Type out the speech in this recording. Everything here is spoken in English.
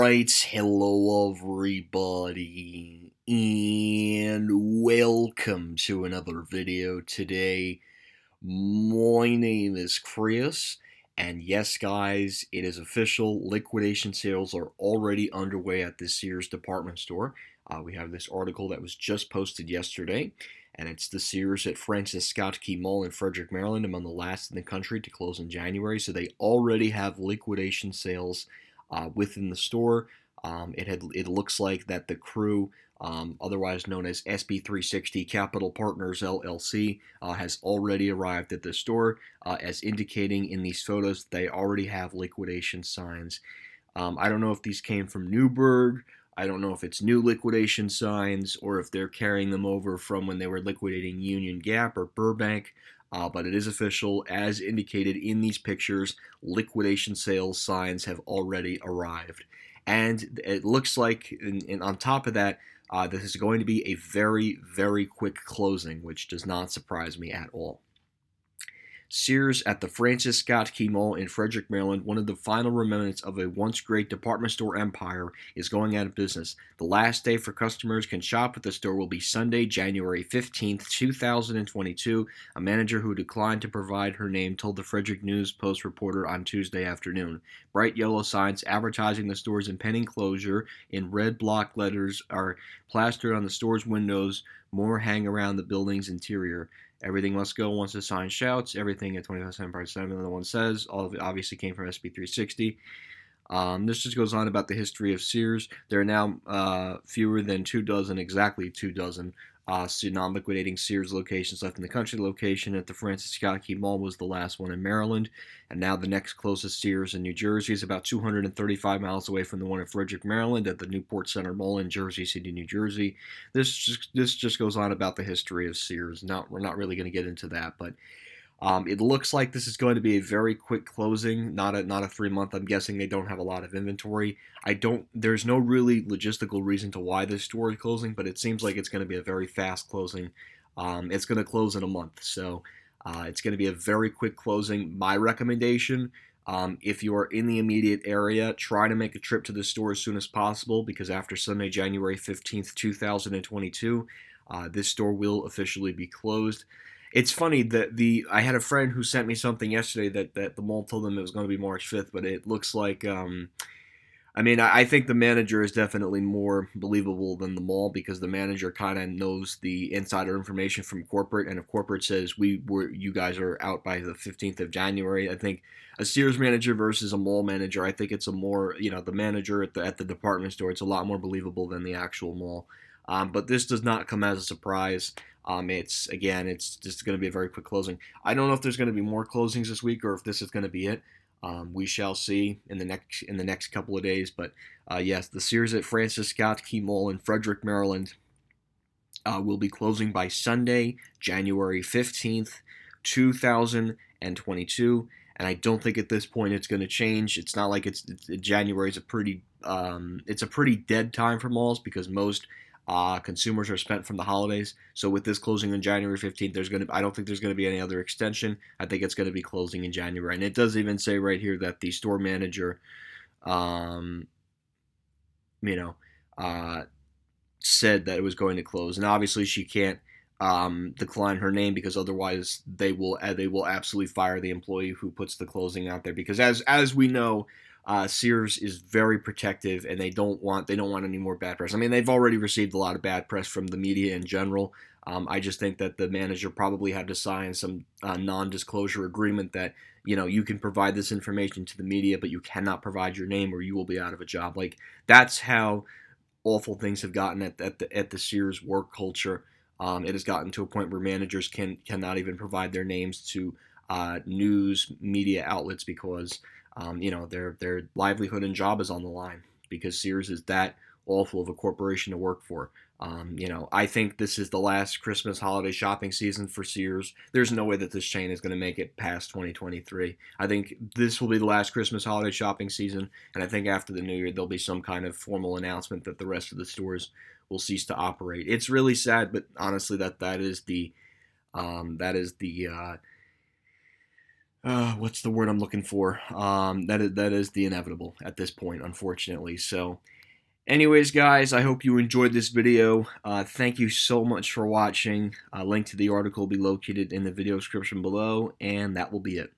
Right, hello everybody, and welcome to another video today. My name is Chris, and yes guys, it is official, liquidation sales are already underway at the Sears department store. We have this article that was just posted yesterday, and it's the Sears at Francis Scott Key Mall in Frederick, Maryland, among the last in the country to close in January, so they already have liquidation sales within the store. It looks like that the crew, otherwise known as SB360 Capital Partners LLC, has already arrived at the store, as indicating in these photos they already have liquidation signs. I don't know if these came from Newburgh. I don't know if it's new liquidation signs or if they're carrying them over from when they were liquidating Union Gap or Burbank. But it is official, as indicated in these pictures, liquidation sales signs have already arrived. And it looks like, and on top of that, this is going to be a very, very quick closing, which does not surprise me at all. Sears at the Francis Scott Key Mall in Frederick, Maryland, one of the final remnants of a once great department store empire, is going out of business. The last day for customers can shop at the store will be Sunday, January 15th, 2022. A manager who declined to provide her name told the Frederick News Post reporter on Tuesday afternoon. Bright yellow signs advertising the store's impending closure in red block letters are plastered on the store's windows. More hang around the building's interior. Everything must go once the sign shouts. Everything at 25 cents per 7, the one says. All of it obviously came from SB360. This just goes on about the history of Sears. There are now fewer than 24, exactly 24, non-liquidating Sears locations left in the country. The location at the Francis Scott Key Mall was the last one in Maryland, and now the next closest Sears in New Jersey is about 235 miles away from the one in Frederick, Maryland, at the Newport Center Mall in Jersey City, New Jersey. This just goes on about the history of Sears. We're not really going to get into that, but it looks like this is going to be a very quick closing, not a 3 month. I'm guessing they don't have a lot of inventory. There's no really logistical reason to why this store is closing, but it seems like it's going to be a very fast closing. It's going to close in a month, so it's going to be a very quick closing. My recommendation, if you are in the immediate area, try to make a trip to the store as soon as possible, because after Sunday, January 15th, 2022, this store will officially be closed. It's funny that I had a friend who sent me something yesterday that the mall told them it was going to be March 5th, but it looks like I think the manager is definitely more believable than the mall, because the manager kind of knows the insider information from corporate, and if corporate says you guys are out by the 15th of January, I think a Sears manager versus a mall manager, I think it's a more, the manager at the department store, it's a lot more believable than the actual mall. But this does not come as a surprise. It's just going to be a very quick closing. I don't know if there's going to be more closings this week or if this is going to be it. We shall see in the next couple of days. But yes, the Sears at Francis Scott Key Mall in Frederick, Maryland, will be closing by Sunday, January 15th, 2022. And I don't think at this point it's going to change. It's not like January is a pretty dead time for malls, because most consumers are spent from the holidays. So with this closing on January 15th, I don't think there's going to be any other extension. I think it's going to be closing in January. And it does even say right here that the store manager, said that it was going to close. And obviously she can't decline her name, because otherwise they will absolutely fire the employee who puts the closing out there. Because as we know, Sears is very protective, and they don't want any more bad press. I mean, they've already received a lot of bad press from the media in general. I just think that the manager probably had to sign some non-disclosure agreement that, you can provide this information to the media, but you cannot provide your name or you will be out of a job. Like, that's how awful things have gotten at the Sears work culture. It has gotten to a point where managers cannot even provide their names to news media outlets, because their livelihood and job is on the line, because Sears is that awful of a corporation to work for. I think this is the last Christmas holiday shopping season for Sears. There's no way that this chain is going to make it past 2023. I think this will be the last Christmas holiday shopping season, and I think after the New Year there'll be some kind of formal announcement that the rest of the stores will cease to operate. It's really sad, but honestly, that is the what's the word I'm looking for? That is the inevitable at this point, unfortunately. So, anyways, guys, I hope you enjoyed this video. Thank you so much for watching. A link to the article will be located in the video description below, and that will be it.